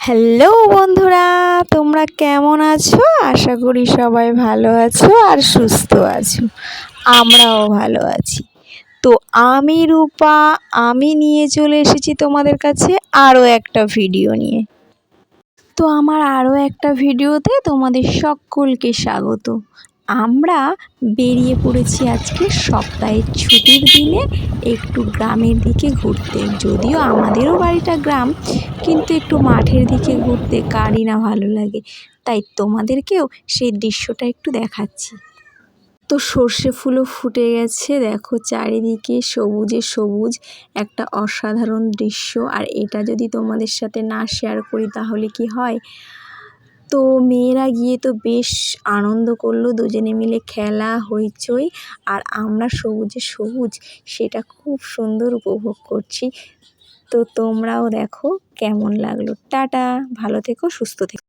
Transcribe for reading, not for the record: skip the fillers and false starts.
Hello বন্ধুরা, তোমরা কেমন আছো? আশা করি সবাই ভালো আছো আর সুস্থ আছো। আমরাও ভালো আছি। তো আমি রূপা, আমি নিয়ে চলে এসেছি তোমাদের কাছে আরও একটা ভিডিও নিয়ে। তো আমার আরও একটা ভিডিওতে তোমাদের সকলকে স্বাগত। আমরা বেরিয়ে পড়েছি আজকে সপ্তাহের ছুটির দিনে একটু গ্রামের দিকে ঘুরতে। যদিও আমাদেরও বাড়িটা গ্রাম, কিন্তু একটু মাঠের দিকে ঘুরতে কারই না ভালো লাগে। তাই তোমাদেরকেও সেই দৃশ্যটা একটু দেখাচ্ছি। তো সর্ষে ফুলও ফুটে গেছে, দেখো চারিদিকে সবুজে সবুজ একটা অসাধারণ দৃশ্য। আর এটা যদি তোমাদের সাথে না শেয়ার করি তাহলে কি হয়? তো মেয়েরা গিয়ে তো বেশ আনন্দ করলো, দুজনে মিলে খেলা হইচই, আর আমরা সবুজে সবুজ সেটা খুব সুন্দর উপভোগ করছি। তো তোমরাও দেখো কেমন লাগলো। টাটা, ভালো থেকো, সুস্থ থেকো।